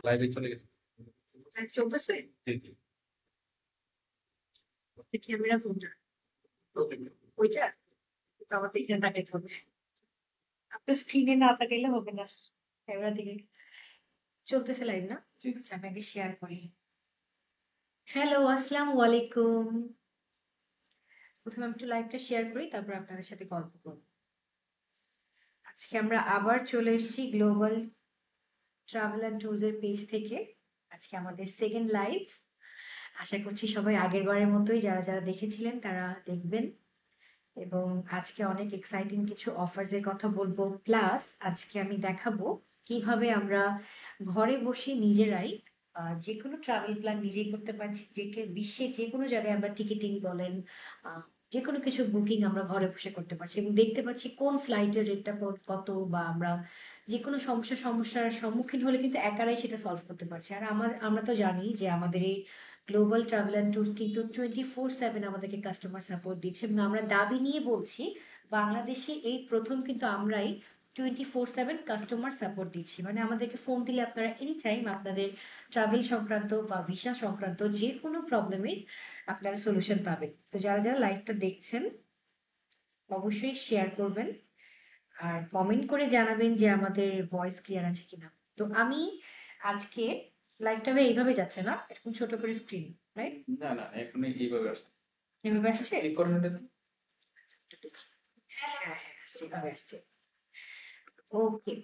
লাইভে চলে গেছে। চলতেছে ক্যামেরা কোনটা? ওইটা তো আমার এখানে তাকাইতে হবে। আপনার স্ক্রিনে না তাকাইলে হবে না, ক্যামেরা দিকে চলতেছে লাইভ না? আচ্ছা আমি আগে শেয়ার করি। হ্যালো, আসসালামু আলাইকুম। প্রথমে আমি একটু লাইভটা শেয়ার করি, তারপর আপনাদের সাথে গল্প করব। আজকে আমরা আবার চলে এসেছি গ্লোবাল ট্রাভেল অ্যান্ড ট্যুরস এর পেজ থেকে। আজকে আমাদের সেকেন্ড লাইভ। আশা করছি সবাই আগের বারের মতোই যারা যারা দেখেছিলেন তারা দেখবেন। এবং আজকে অনেক এক্সাইটিং কিছু অফার্স এর কথা বলবো, প্লাস আজকে আমি দেখাবো কিভাবে আমরা ঘরে বসে নিজেরাই যে কোনো ট্রাভেল প্ল্যান নিজেই করতে পারছি। বিশ্বের যে কোনো জায়গায় আমরা টিকিটিং বলেন, যে কোনো কিছু বুকিং আমরা ঘরে বসে করতে পারছি এবং দেখতে পাচ্ছি কোন ফ্লাইটের রেটটা কত, বা আমরা যে কোনো সমস্যার সম্মুখীন হলে কিন্তু একারাই সেটা সলভ করতে পারছি। আর আমরা তো জানি যে আমাদের এই গ্লোবাল ট্রাভেল অ্যান্ড ট্যুরস কিন্তু 24/7 আমাদেরকে কাস্টমার সাপোর্ট দিচ্ছে এবং আমরা দাবি নিয়ে বলছি বাংলাদেশে এই প্রথম কিন্তু আমরাই 24/7 কাস্টমার সাপোর্ট দিচ্ছি। মানে আমাদেরকে ফোন দিলে আপনারা এনি টাইম আপনাদের ট্রাভেল সংক্রান্ত বা ভিসা সংক্রান্ত যে কোনো প্রবলেমের আপনারা সলিউশন পাবেন। তো যারা যারা লাইভটা দেখছেন অবশ্যই শেয়ার করবেন আর কমেন্ট করে জানাবেন যে আমাদের ভয়েস ক্লিয়ার আছে কিনা। তো আমি আজকে লাইভটা এইভাবে যাচ্ছে না, এরকম ছোট করে স্ক্রিন, রাইট? না না, এখন এইভাবে আসছে। এভাবে আসছে? এই কর্নারটা তো হ্যাঁ হ্যাঁ হ্যাঁ, আসছে, এভাবে আসছে। ওকে,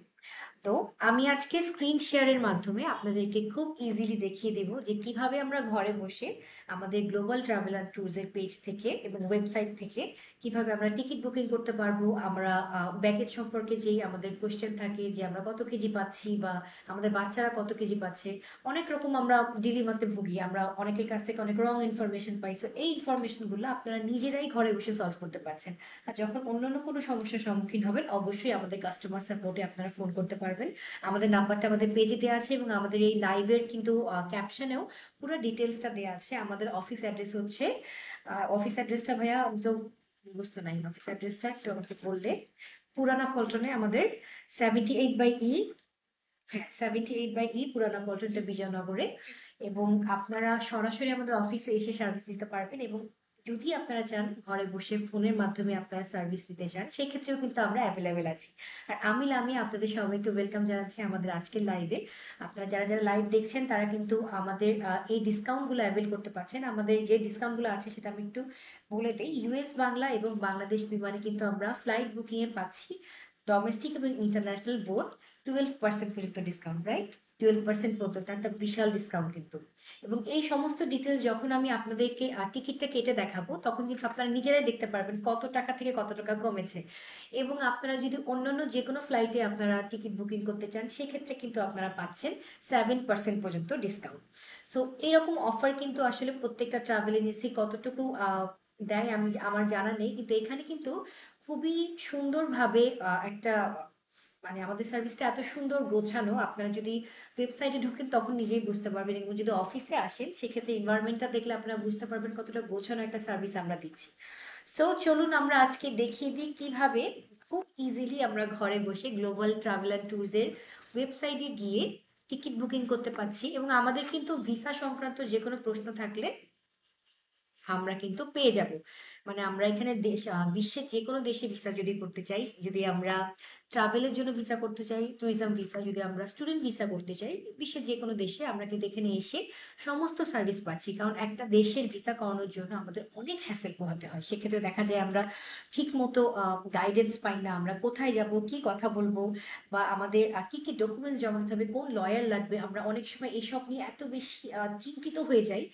তো আমি আজকে স্ক্রিন শেয়ারের মাধ্যমে আপনাদেরকে খুব ইজিলি দেখিয়ে দেব যে কিভাবে আমরা ঘরে বসে আমাদের গ্লোবাল ট্রাভেল অ্যান্ড ট্যুরস এর পেজ থেকে এবং ওয়েবসাইট থেকে কিভাবে আমরা টিকিট বুকিং করতে পারবো। আমরা ব্যাগেজ সম্পর্কে যেই আমাদের কোশ্চেন থাকে যে আমরা কত কেজি পাচ্ছি বা আমাদের বাচ্চারা কত কেজি পাচ্ছে, অনেক রকম আমরা ডিলিমাতে ভুগি, আমরা অনেকের কাছ থেকে অনেক রং ইনফরমেশন পাই। সো এই ইনফরমেশনগুলো আপনারা নিজেরাই ঘরে বসে সলভ করতে পারছেন। আর যখন অন্যান্য কোনো সমস্যার সম্মুখীন হবেন অবশ্যই আমাদের কাস্টমার সাপোর্টে আপনারা ফোন করতে পারবেন। আমাদের নাম্বারটা আমাদের পেজে দেওয়া আছে এবং আমাদের এই লাইভের কিন্তু ক্যাপশনেও পুরো ডিটেলসটা দেওয়া আছে। আমাদের অফিস অ্যাড্রেস হচ্ছে, অফিস অ্যাড্রেসটা ভাইয়া আমি তো বুঝতে নাই, অফিস অ্যাড্রেসটা একটু আমাকে বললে। পুরানা পল্টনে আমাদের 78/E, হ্যাঁ 78/E পুরানা পল্টনটা বিজয়নগরে। এবং আপনারা সরাসরি আমাদের অফিসে এসে সার্ভিস দিতে পারবেন এবং যদি আপনারা চান ঘরে বসে ফোনের মাধ্যমে আপনারা সার্ভিস দিতে চান সেই ক্ষেত্রেও কিন্তু আমরা অ্যাভেলেবেল আছি। আর আমি আপনাদের সবাইকে ওয়েলকাম জানাচ্ছি আমাদের আজকের লাইভে। আপনারা যারা যারা লাইভ দেখছেন তারা কিন্তু আমাদের এই ডিসকাউন্টগুলো অ্যাভেল করতে পারছেন। আমাদের যে ডিসকাউন্টগুলো আছে সেটা আমি একটু বলে দিই। ইউএস বাংলা এবং বাংলাদেশ বিমানে কিন্তু আমরা ফ্লাইট বুকিংয়ে পাচ্ছি ডোমেস্টিক এবং ইন্টারন্যাশনাল বোথ 12% পর্যন্ত ডিসকাউন্ট, রাইট? 12% পর্যন্ত একটা বিশাল ডিসকাউন্ট কিন্তু। এবং এই সমস্ত ডিটেলস যখন আমি আপনাদেরকে টিকিটটা কেটে দেখাবো তখন কিন্তু আপনারা নিজেরাই দেখতে পারবেন কত টাকা থেকে কত টাকা কমেছে। এবং আপনারা যদি অন্যান্য যে কোনো ফ্লাইটে আপনারা টিকিট বুকিং করতে চান সেক্ষেত্রে কিন্তু আপনারা পাচ্ছেন 7% পর্যন্ত ডিসকাউন্ট। সো এরকম অফার কিন্তু আসলে প্রত্যেকটা ট্রাভেল এজেন্সি কতটুকু দেয় আমি আমার জানা নেই, কিন্তু এখানে কিন্তু খুবই সুন্দরভাবে একটা মানে আমাদের সার্ভিসটা এত সুন্দর গোছানো। আপনারা যদি ওয়েবসাইটে ঢোকেন তখন নিজেই বুঝতে পারবেন এবং যদি অফিসে আসেন সেক্ষেত্রে এনভায়রনমেন্টটা দেখলে আপনারা বুঝতে পারবেন কতটা গোছানো একটা সার্ভিস আমরা দিচ্ছি। সো চলুন আমরা আজকে দেখিয়ে দিই কিভাবে খুব ইজিলি আমরা ঘরে বসে গ্লোবাল ট্রাভেল অ্যান্ড ট্যুরস এর ওয়েবসাইটে গিয়ে টিকিট বুকিং করতে পারছি। এবং আমাদের কিন্তু ভিসা সংক্রান্ত যে কোনো প্রশ্ন থাকলে আমরা কিন্তু পেয়ে যাব। মানে আমরা এখানে বিশ্বের যে কোনো দেশে ভিসা যদি করতে চাই, যদি আমরা ট্রাভেলের জন্য ভিসা করতে চাই, ট্যুরিজম ভিসা, যদি আমরা স্টুডেন্ট ভিসা করতে চাই, বিশ্বের যে কোনো দেশে আমরা কিন্তু এখানে এসে সমস্ত সার্ভিস পাচ্ছি। কারণ একটা দেশের ভিসা করানোর জন্য আমাদের অনেক হ্যাসেল পোহাতে হয়। সেক্ষেত্রে দেখা যায় আমরা ঠিক মতো গাইডেন্স পাই না, আমরা কোথায় যাব, কি কথা বলবো, বা আমাদের কি কি ডকুমেন্টস জমা দিতে হবে, কোন লয়ার লাগবে, আমরা অনেক সময় এসব নিয়ে এত বেশি চিন্তিত হয়ে যাই।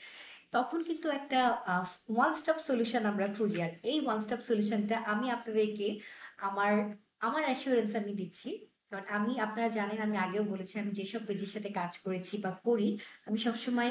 তখন কিন্তু একটা ওয়ান স্টপ সলিউশন আমরা খুঁজি। আর এই ওয়ান স্টপ সলিউশনটা আমি আপনাদেরকে আমার আমার অ্যাসুরেন্স আমি দিচ্ছি। কারণ আমি, আপনারা জানেন আমি আগেও বলেছি আমি যেসব পেজের সাথে কাজ করেছি বা করি আমি সবসময়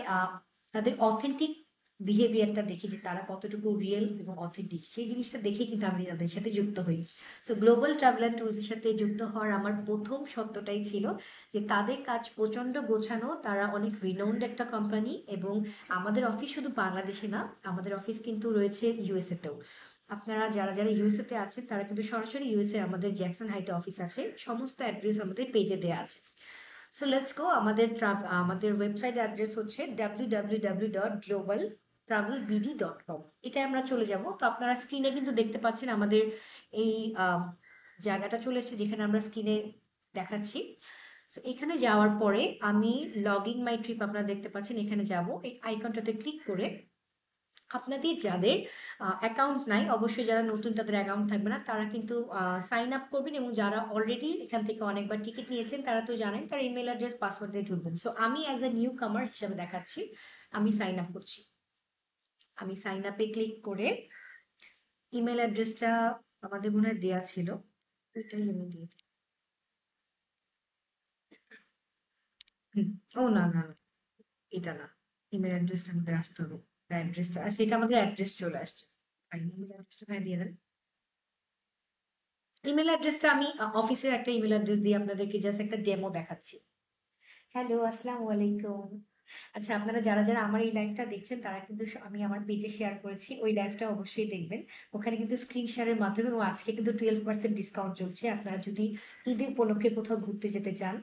তাদের অথেন্টিক বিহেভিয়ারটা দেখি যে তারা কতটুকু রিয়েল এবং অথেন্টিক, সেই জিনিসটা দেখে কিন্তু আমি তাদের সাথে যুক্ত হই। সো গ্লোবাল ট্রাভেল অ্যান্ড ট্যুরসের সাথে যুক্ত হওয়ার আমার প্রথম সত্যটাই ছিল যে তাদের কাজ প্রচন্ড গোছানো, তারা অনেক রিনাউন্ড একটা কোম্পানি। এবং আমাদের অফিস শুধু বাংলাদেশে না, আমাদের অফিস কিন্তু রয়েছে ইউএসএ তেও। আপনারা যারা যারা ইউএসএ তে আছেন তারা কিন্তু সরাসরি ইউএসএ আমাদের জ্যাকসন হাইটে অফিস আছে, সমস্ত অ্যাড্রেস আমাদের পেজে দেওয়া আছে। So let's go. আমাদের ওয়েবসাইট অ্যাড্রেস হচ্ছে www.globaltravelbd.com। এটাই আমরা চলে যাব। তো আপনারা স্ক্রিনে কিন্তু দেখতে পাচ্ছেন আমাদের এই আহ, জায়গাটা চলে এসেছে যেখানে আমরা স্ক্রিনে দেখাচ্ছি। সো এখানে যাওয়ার পরে আমি লগ ইন মাই ট্রিপ আপনারা দেখতে পাচ্ছেন, এখানে যাব। এই আইকনটাতে ক্লিক করে আপনাদের যাদের অ্যাকাউন্ট নাই, অবশ্যই যারা নতুন তাদের অ্যাকাউন্ট থাকবে না, তারা কিন্তু সাইন আপ করবেন, এবং যারা অলরেডি এখান থেকে অনেকবার টিকিট নিয়েছেন তারা তো জানেন তার ইমেল অ্যাড্রেস পাসওয়ার্ড দিয়ে ঢুকবেন। সো আমি অ্যাজ এ নিউ কামার হিসাবে দেখাচ্ছি, আমি সাইন আপ করছি। আমি সাইন আপে ক্লিক করে ইমেল অ্যাড্রেসটা আমাদের মনে হয় দেওয়া ছিল, ওইটাই আমি দিয়ে দিই। ও না না না, এটা না, ইমেল অ্যাড্রেসটা আমাদের আসতে হবে। অ্যাড্রেসটা আচ্ছা, এটা আমাদের অ্যাড্রেস চলে আসছে। ইমেল অ্যাড্রেসটা দিয়ে দেন। ইমেল অ্যাড্রেসটা আমি অফিসের একটা ইমেল অ্যাড্রেস দিয়ে আপনাদেরকে জাস্ট একটা ডেমো দেখাচ্ছি। হ্যালো, আসসালামু আলাইকুম। আচ্ছা, আপনারা যারা যারা আমার এই লাইভটা দেখছেন তারা কিন্তু আমি আমার পেজে শেয়ার করেছি, ওই লাইভটা অবশ্যই দেখবেন। ওখানে কিন্তু স্ক্রিন শেয়ারের মাধ্যমে, ও আজকে কিন্তু 12% ডিসকাউন্ট চলছে। আপনারা যদি ঈদের উপলক্ষে কোথাও ঘুরতে যেতে চান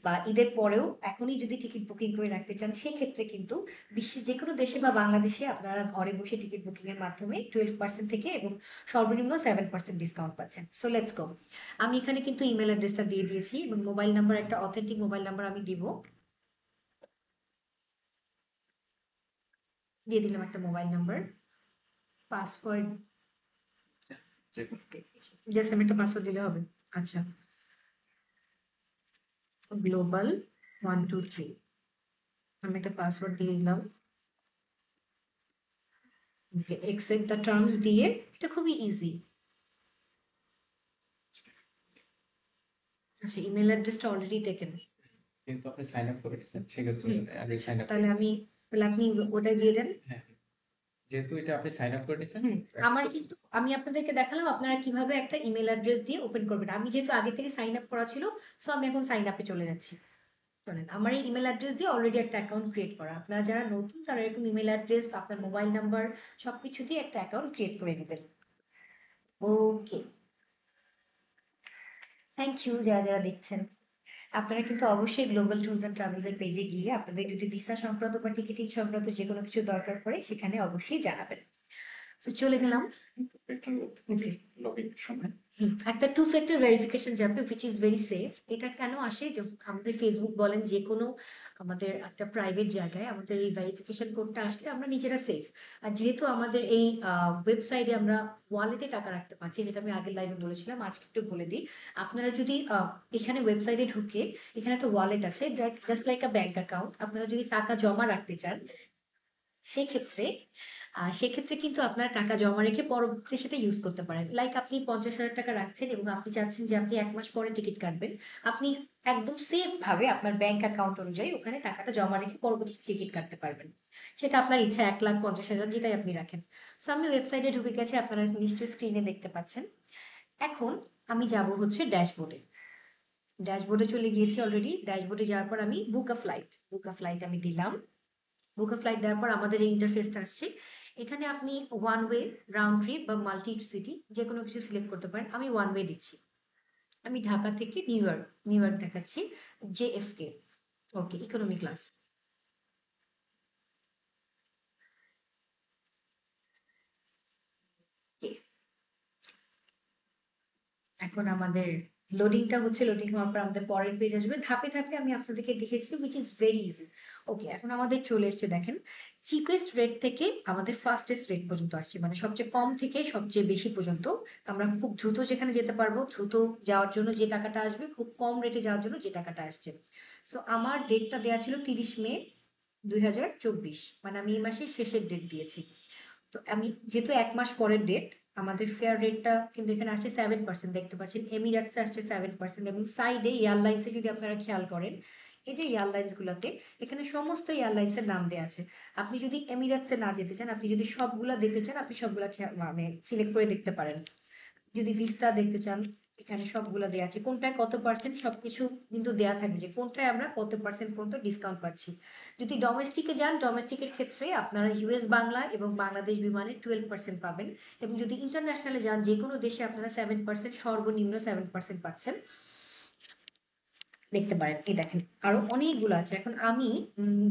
বা ঈদের পরেও এখনই যদি টিকিট বুকিং করে রাখতে চান, সেক্ষেত্রে কিন্তু বিশ্বের যে কোনো দেশে বা বাংলাদেশে আপনারা ঘরে বসে টিকিট বুকিং এর মাধ্যমে 12% থেকে এবং সর্বনিম্ন 7% ডিসকাউন্ট পাচ্ছেন। So let's go. আমি এখানে কিন্তু ইমেল অ্যাড্রেসটা দিয়ে দিয়েছি এবং মোবাইল নাম্বার, একটা অথেন্টিক মোবাইল নাম্বার আমি দিব। দিয়ে দিলাম একটা মোবাইল নাম্বার, পাসওয়ার্ড যে কোনো জাস্ট আমি একটা পাসওয়ার্ড দিলে হবে। আচ্ছা, গ্লোবাল 123, আমি একটা পাসওয়ার্ড দিয়ে দিলাম। ওকে, একসেপ্ট দ্য টার্মস দিয়ে, এটা খুবই ইজি। আচ্ছা, ইমেল অ্যাড্রেসটা অলরেডি টেকেন। কিন্তু আপনি সাইন আপ করে নিয়েছেন, সেক্ষেত্রে আগে আচ্ছা, সাইন আপ করে তাহলে আপনি ওটা দিয়ে দেন। হ্যাঁ, যেহেতু এটা আপনি সাইন আপ করে নিয়েছেন হুম, আমার কিন্তু আমি আপনাদেরকে দেখালাম আপনারা কিভাবে একটা ইমেল অ্যাড্রেস দিয়ে ওপেন করবেন। আমি যেহেতু আগে থেকে সাইন আপ করা ছিল, সো আমি এখন সাইন আপে চলে যাচ্ছি। শোনেন, আমার এই ইমেল অ্যাড্রেস দিয়ে অলরেডি একটা অ্যাকাউন্ট ক্রিয়েট করা। আপনারা যারা নতুন তারা এরকম ইমেল অ্যাড্রেস, আপনার মোবাইল নাম্বার সবকিছু দিয়ে একটা অ্যাকাউন্ট ক্রিয়েট করে নেবেন। ওকে, থ্যাংক ইউ যারা যারা দেখছেন। আপনারা কিন্তু অবশ্যই গ্লোবাল ট্যুরস অ্যান্ড ট্রাভেলস এর পেজে গিয়ে আপনাদের যদি ভিসা সংক্রান্ত বা টিকিটিং সংক্রান্ত যে কোনো কিছু দরকার পড়ে সেখানে অবশ্যই জানাবেন। তো চলে গেলাম। একটা ওকে, লগ ইন সময় একটা টু ফ্যাক্টর ভেরিফিকেশন যাবে, উইচ ইজ ভেরি সেফ। এটা কেন আসে, যে আমাদের ফেসবুক বলেন, যে কোনো আমাদের একটা প্রাইভেট জায়গায় আমাদের এই ভেরিফিকেশন কোডটা আসলে আমরা নিজেরা সেফ। আর যেহেতু আমাদের এই ওয়েবসাইটে আমরা ওয়ালেটে টাকা রাখতে পারছি, যেটা আমি আগের লাইভে বলেছিলাম, আজকে একটু বলে দিই। আপনারা যদি এখানে ওয়েবসাইটে ঢুকে, এখানে একটা ওয়ালেট আছে, জাস্ট লাইক আ ব্যাংক অ্যাকাউন্ট। আপনারা যদি টাকা জমা রাখতে চান, সেক্ষেত্রে সেক্ষেত্রে কিন্তু আপনার টাকা জমা রেখে পরবর্তীতে সেটা ইউজ করতে পারেন। লাইক আপনি 50,000 টাকা রাখছেন এবং আপনি চাচ্ছেন যে আপনি 1 মাস পরে টিকিট কাটবেন। আপনি একদম সেফ ভাবে আপনার ব্যাংক অ্যাকাউন্ট অনুযায়ী ওখানে টাকাটা জমা রেখে পরবর্তীতে টিকিট কাটতে পারবেন। সেটা আপনার ইচ্ছা, 1,50,000 যেটাই আপনি রাখেন। সো আমি ওয়েবসাইটে ঢুকে গেছি, আপনারা নিশ্চয়ই স্ক্রিনে দেখতে পাচ্ছেন। এখন আমি যাব হচ্ছে ড্যাশবোর্ডে। ড্যাশবোর্ডে চলে গিয়েছি অলরেডি। ড্যাশবোর্ডে যাওয়ার পর আমি বুক আ ফ্লাইট আমি দিলাম। বুক আ ফ্লাইট দেওয়ার পর আমাদের এই ইন্টারফেসটা আসছে। এখানে আপনি ওয়ান ওয়ে, রাউন্ড ট্রিপ বা মাল্টি সিটি যে কোনো কিছু সিলেক্ট করতে পারেন। আমি ওয়ান ওয়ে দিচ্ছি। আমি ঢাকা থেকে নিউ ইয়র্ক দেখাচ্ছি, JFK। ওকে, ইকোনমি ক্লাস। এখন আমাদের লোডিংটা হচ্ছে, লোডিং হওয়ার পর আমাদের পরের পেজ আসবে। ধাপে ধাপে আমি আপনাদেরকে দেখেছি, উইচ ইজ ভেরি ইজি। ওকে, এখন আমাদের চলে এসছে, দেখেন, চিপেস্ট রেট থেকে আমাদের ফাস্টেস্ট রেট পর্যন্ত আসছে, মানে সবচেয়ে কম থেকে সবচেয়ে বেশি পর্যন্ত। আমরা খুব দ্রুত যেখানে যেতে পারবো, দ্রুত যাওয়ার জন্য যে টাকাটা আসবে, খুব কম রেটে যাওয়ার জন্য যে টাকাটা আসছে। সো আমার ডেটটা দেওয়া ছিল 30 মে 2024, মানে আমি এই মাসের শেষের ডেট দিয়েছি। তো আমি যেহেতু 1 মাস পরের ডেট, আমাদের ফেয়ার রেটটা কিন্তু এখানে আসছে 7%, দেখতে পাচ্ছেন। এমিরেটসে আসছে 7%, এবং সাইডে এয়ারলাইন্সে যদি আপনারা খেয়াল করেন, এই যে এয়ারলাইন্স গুলাতে, এখানে সমস্ত এয়ারলাইন্সের নাম দেওয়া আছে। আপনি যদি এমিরেটসে না যেতে চান, আপনি যদি সবগুলা দেখতে চান, আপনি সবগুলা মানে সিলেক্ট করে দেখতে পারেন। যদি ভিস্তা দেখতে চান, এখানে সবগুলো দেওয়া আছে, কোনটায় কত পার্সেন্ট, সবকিছু কিন্তু দেওয়া থাকবে যে কোনটায় আমরা কত পার্সেন্ট পর্যন্ত ডিসকাউন্ট পাচ্ছি। যদি ডোমেস্টিকে যান, ডোমেস্টিকের ক্ষেত্রে আপনারা ইউএস বাংলা এবং বাংলাদেশ বিমানে 12% পাবেন, এবং যদি ইন্টারন্যাশনালে যান, যে কোনো দেশে আপনারা 7%, সর্বনিম্ন 7% পাচ্ছেন। দেখতে পারেন। এই দেখেন আরো অনেকগুলো আছে। এখন আমি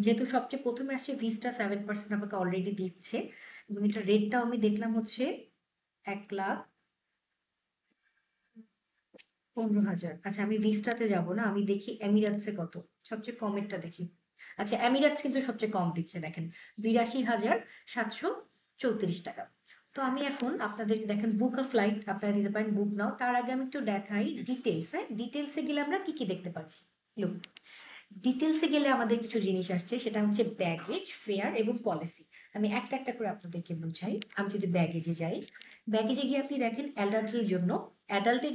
যেহেতু সবচেয়ে প্রথমে আসছে ভিস্টা 7% আমাকে অলরেডি দিচ্ছে এবং এটা রেটটাও আমি দেখলাম হচ্ছে 1,15,000। আচ্ছা আমি ভিস্টাতে যাব না, আমি দেখি এমিরাটসে কত, সবচেয়ে কমেরটা দেখি। আচ্ছা এমিরাটস কিন্তু সবচেয়ে কম দিচ্ছে, দেখেন 82,734 টাকা। তো আমি এখন আপনাদেরকে দেখেন বুক আ ফ্লাইট আপনারা দিতে পারেন, বুক নাও। তার আগে আমি একটু দেখাই ডিটেলস। হ্যাঁ, ডিটেলসে গেলে আমরা কি কি দেখতে পাচ্ছি। লুক, ডিটেলসে গেলে আমাদের কিছু জিনিস আসছে, সেটা হচ্ছে ব্যাগেজ, ফেয়ার এবং পলিসি। আমি একটা একটা করে আপনাদেরকে বুঝাই। আমি যদি ব্যাগেজে যাই, ব্যাগেজে গিয়ে আপনি দেখেন অ্যাডাল্টের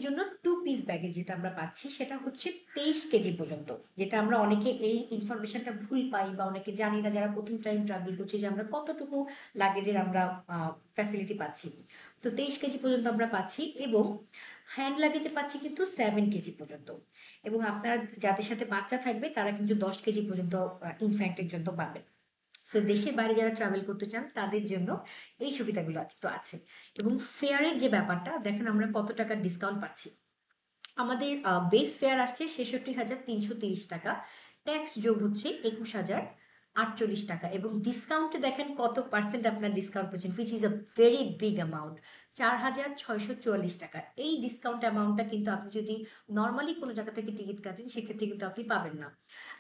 জন্য 2 পিস ব্যাগেজ যেটা আমরা পাচ্ছি সেটা হচ্ছে 23 কেজি পর্যন্ত। যেটা আমরা অনেকে এই ইনফরমেশনটা ভুল পাই বা অনেকে জানি না যারা প্রথম টাইম ট্রাভেল করছি যে আমরা কতটুকু লাগেজের আমরা ফ্যাসিলিটি পাচ্ছি। তো 23 কেজি পর্যন্ত আমরা পাচ্ছি এবং হ্যান্ড লাগেজে পাচ্ছি কিন্তু 7 কেজি পর্যন্ত। এবং আপনার যাদের সাথে বাচ্চা থাকবে তারা কিন্তু 10 কেজি পর্যন্ত ইনফ্যান্টের জন্য পাবেন। সো দেশের বাইরে যারা ট্রাভেল করতে চান তাদের জন্য এই সুবিধাগুলো কিন্তু আছে। এবং ফেয়ারের যে ব্যাপারটা দেখেন আমরা কত টাকার ডিসকাউন্ট পাচ্ছি। আমাদের বেস ফেয়ার আসছে 66,330 টাকা, ট্যাক্স যোগ হচ্ছে 21,048 টাকা এবং ডিসকাউন্টে দেখেন কত পার্সেন্ট আপনার ডিসকাউন্ট পাচ্ছেন, which is a very big amount, 4,644 টাকা। এই ডিসকাউন্ট অ্যামাউন্টটা কিন্তু আপনি যদি নর্মালি কোনো জায়গা থেকে টিকিট কাটেন সেক্ষেত্রে কিন্তু আপনি পাবেন না।